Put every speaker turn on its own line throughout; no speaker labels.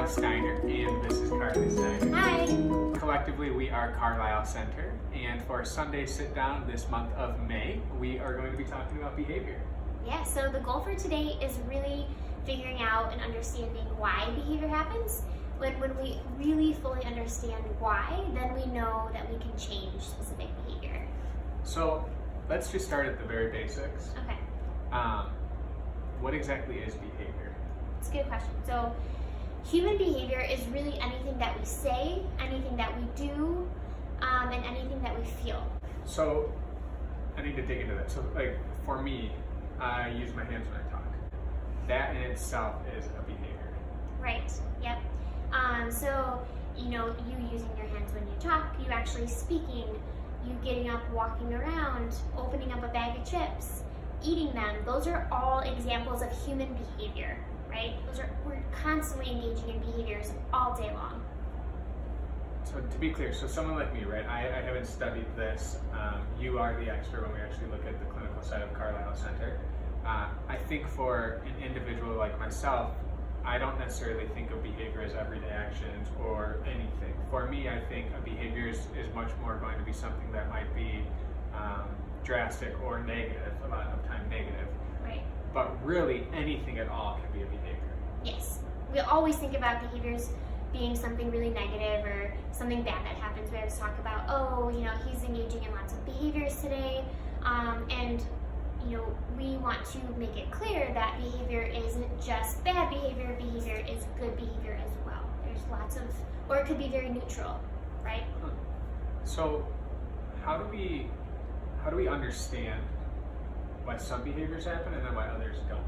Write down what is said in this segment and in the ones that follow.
John Steiner, and this is Carly Steiner.
Hi!
Collectively, we are Carlisle Center, and for Sunday Sit Down this month of May, we are going to be talking about behavior.
Yeah, so the goal for today is really figuring out and understanding why behavior happens. When we really fully understand why, then we know that we can change specific behavior.
So let's just start at the very basics.
Okay,
What exactly is behavior?
it's a good question. So human behavior is really anything that we say, anything that we do, and anything that we feel.
So I need to dig into that. So like for me, I use my hands when I talk. That in itself is a behavior.
Right, yep. So, you using your hands when you talk, you actually speaking, you getting up, walking around, opening up a bag of chips, eating them, those are all examples of human behavior, right? We're constantly engaging in behaviors all day long.
So to be clear, so someone like me, right, I haven't studied this. You are the expert when we actually look at the clinical side of Carlisle Center. I think for an individual like myself, I don't necessarily think of behavior as everyday actions or anything. For me, I think a behavior is much more going to be something that might be drastic or negative, a lot of time negative.
Right.
But really, anything at all can be a behavior.
Yes. We always think about behaviors being something really negative or something bad that happens. We always talk about, he's engaging in lots of behaviors today, and we want to make it clear that behavior isn't just bad behavior, behavior is good behavior as well. There's lots of, or it could be very neutral, right?
So how do we understand why some behaviors happen and then why others don't?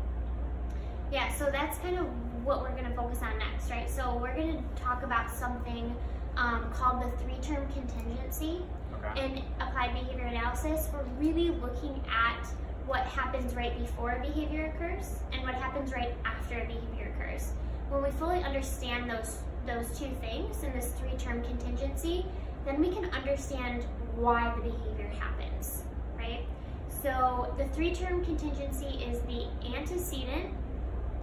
Yeah, so that's kind of what we're going to focus on next, right? So we're going to talk about something called the Three Term Contingency.
Okay.
In applied behavior analysis, we're really looking at what happens right before a behavior occurs and what happens right after a behavior occurs. When we fully understand those two things in this three-term contingency, then we can understand why the behavior happens, right? So the three-term contingency is the antecedent,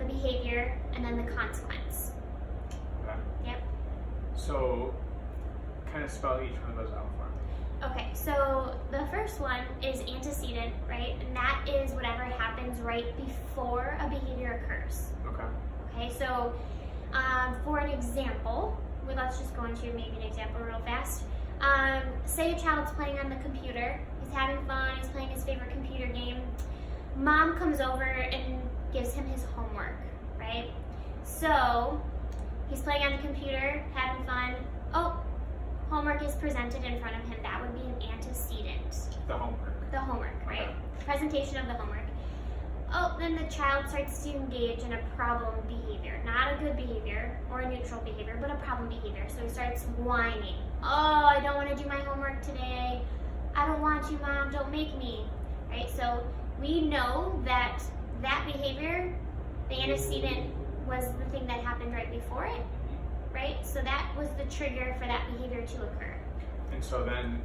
the behavior, and then the consequence.
Okay.
Yep.
So kind of spell each one of those out for me.
Okay, so the first one is antecedent, right? And that is whatever happens right before a behavior occurs.
Okay.
Okay, so for an example, let's just go into maybe an example real fast. Say a child's playing on the computer, he's having fun, he's playing his favorite computer game. Mom comes over and gives him his homework, right? So he's playing on the computer, having fun. Oh, homework is presented in front of him. That would be an antecedent.
The homework.
The homework, right?
Okay.
Presentation of the homework. Oh, then the child starts to engage in a problem behavior. Not a good behavior or a neutral behavior, but a problem behavior. So he starts whining. Oh, I don't want to do my homework today. I don't want to, Mom. Don't make me. Right? So we know that behavior, the antecedent, was the thing that happened right before it. Right? So that was the trigger for that behavior to occur.
And so then,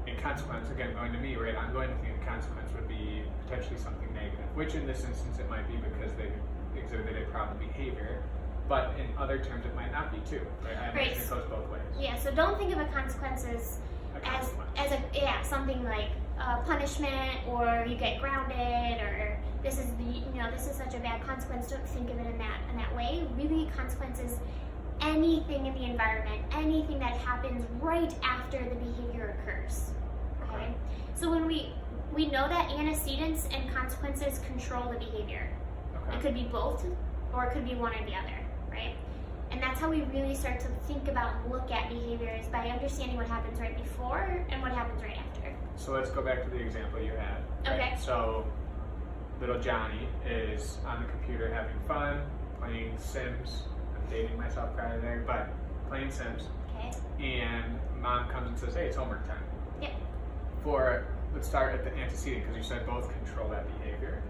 in consequence, again, going to me, right, I'm going to think the consequence would be potentially something negative, which in this instance it might be because they exhibited a problem behavior, but in other terms it might not be too, right? I imagine it goes both ways.
Yeah, so don't think of a consequence as something like punishment, or you get grounded, or this is such a bad consequence. Don't think of it in that way. Really, consequences, anything in the environment, anything that happens right after the behavior occurs. Okay? So when we know that antecedents and consequences control the behavior.
Okay.
It could be both, or it could be one or the other, right? And that's how we really start to think about and look at behaviors, by understanding what happens right before and what happens right after.
So let's go back to the example you had.
Okay.
Right? So little Johnny is on the computer having fun, playing Sims. I'm dating myself probably there, but playing Sims.
Okay.
And Mom comes and says, hey, it's homework time.
Yep.
Let's start at the antecedent, because you said both control that behavior.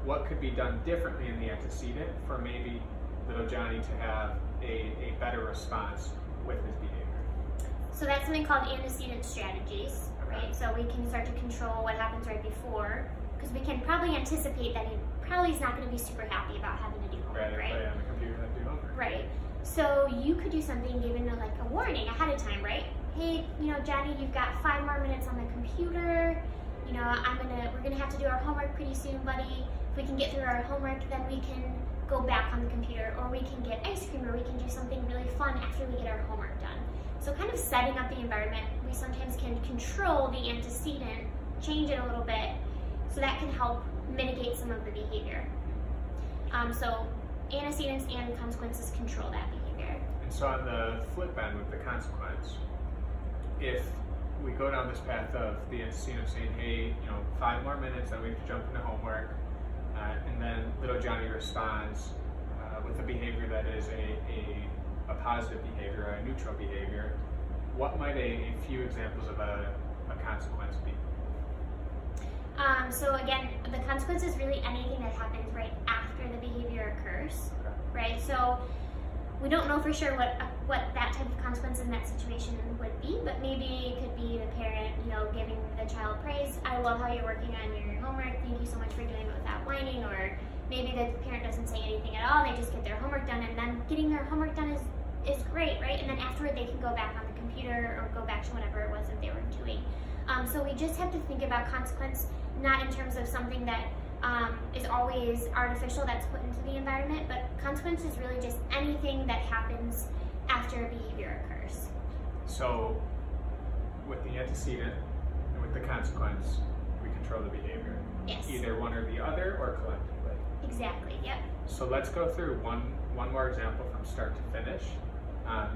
What could be done differently in the antecedent for maybe little Johnny to have a better response with his behavior?
So that's something called antecedent strategies, right? So we can start to control what happens right before, because we can probably anticipate that he probably is not going to be super happy about having to do homework, right?
Play on the computer and do homework.
Right. So you could do something given like a warning ahead of time, right? Hey, Johnny, you've got 5 more minutes on the computer. We're gonna have to do our homework pretty soon, buddy. If we can get through our homework, then we can go back on the computer, or we can get ice cream, or we can do something really fun after we get our homework done. So kind of setting up the environment, we sometimes can control the antecedent, change it a little bit, so that can help mitigate some of the behavior. So antecedents and consequences control that behavior.
And so on the flip end with the consequence, if we go down this path of the antecedent saying, hey, 5 more minutes, then we have to jump into homework, and then little Johnny responds with a behavior that is a positive behavior, a neutral behavior, what might a few examples of a consequence be?
So again, the consequence is really anything that happens right after the behavior occurs, right? So we don't know for sure what that type of consequence in that situation would be, but maybe it could be the parent, giving the child praise. I love how you're working on your homework. Thank you so much for doing it without whining. Or maybe the parent doesn't say anything at all. They just get their homework done, and then getting their homework done is great, right? And then afterward, they can go back on the computer or go back to whatever it was that they were doing. So we just have to think about consequence not in terms of something that is always artificial that's put into the environment, but consequence is really just anything that happens after a behavior occurs.
So with the antecedent and with the consequence, we control the behavior.
Yes.
Either one or the other, or collectively.
Exactly, yep.
So let's go through one more example from start to finish,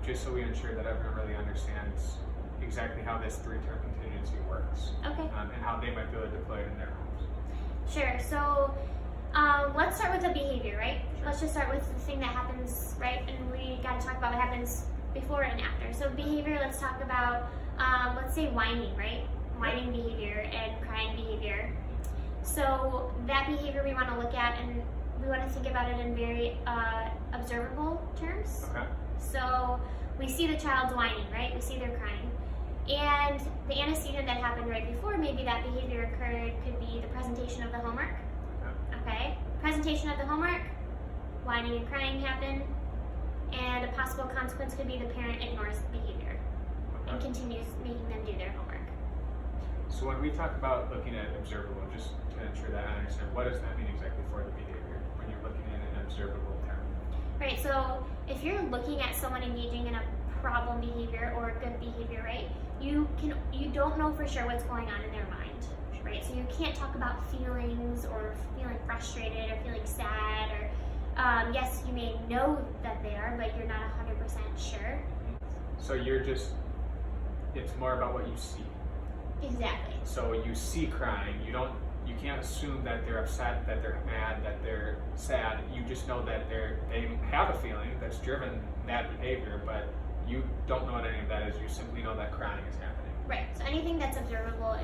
just so we ensure that everyone really understands exactly how this three-term contingency works.
Okay.
And how they might be able to deploy it in their homes.
Sure. So let's start with the behavior, right? Sure. Let's just start with the thing that happens, right? And we got to talk about what happens before and after. So behavior, let's talk about, let's say whining, right? Whining behavior and crying behavior. So that behavior we want to look at, and we want to think about it in very observable terms.
Okay.
So we see the child's whining, right? We see they're crying. And the antecedent that happened right before maybe that behavior occurred could be the presentation of the homework. Okay? Presentation of the homework, whining and crying happen, and a possible consequence could be the parent ignores the behavior and continues making them do their homework.
So when we talk about looking at observable, just to ensure that I understand, what does that mean exactly for the behavior when you're looking at an observable term?
Right, so if you're looking at someone engaging in a problem behavior or good behavior, right, you don't know for sure what's going on in their mind, right? So you can't talk about feelings or feeling frustrated or feeling sad, or yes, you may know that they are, but you're not 100% sure.
So it's more about what you see.
Exactly.
So you see crying, you can't assume that they're upset, that they're mad, that they're sad. You just know that they have a feeling that's driven that behavior, but you don't know what any of that is. You simply know that crying is happening.
Right. So anything that's observable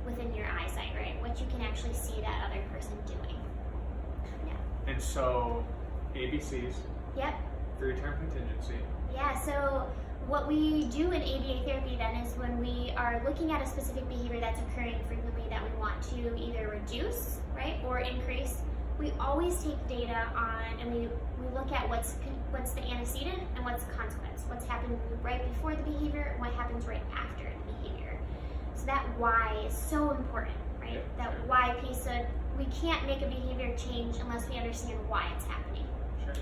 within your eyesight, right? What you can actually see that other person doing. Yeah.
And so ABCs.
Yep.
Three-term contingency.
Yeah. So what we do in ABA therapy then is when we are looking at a specific behavior that's occurring frequently that we want to either reduce, right, or increase, we always take data on, and we look at what's the antecedent and what's the consequence. What's happened right before the behavior and what happens right after the behavior. So that why is so important, right?
Yeah.
That why piece of, we can't make a behavior change unless we understand why it's happening.
Sure.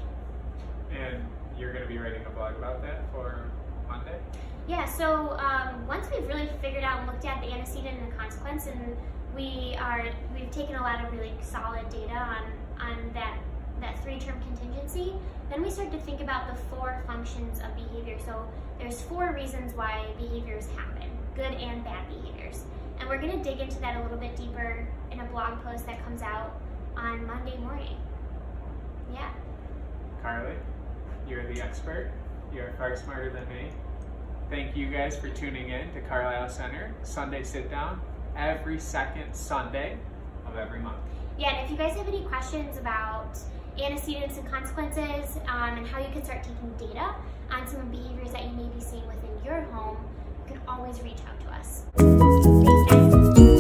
And you're going to be writing a blog about that for Monday?
Yeah, so once we've really figured out and looked at the antecedent and the consequence, and we've taken a lot of really solid data on that three-term contingency, then we start to think about the 4 functions of behavior. So there's 4 reasons why behaviors happen, good and bad behaviors. And we're going to dig into that a little bit deeper in a blog post that comes out on Monday morning. Yeah.
Carly, you're the expert. You're far smarter than me. Thank you guys for tuning in to Carlisle Center Sunday Sit Down every second Sunday of every month.
Yeah, and if you guys have any questions about antecedents and consequences, and how you can start taking data on some behaviors that you may be seeing within your home, you can always reach out to us. Thanks, guys.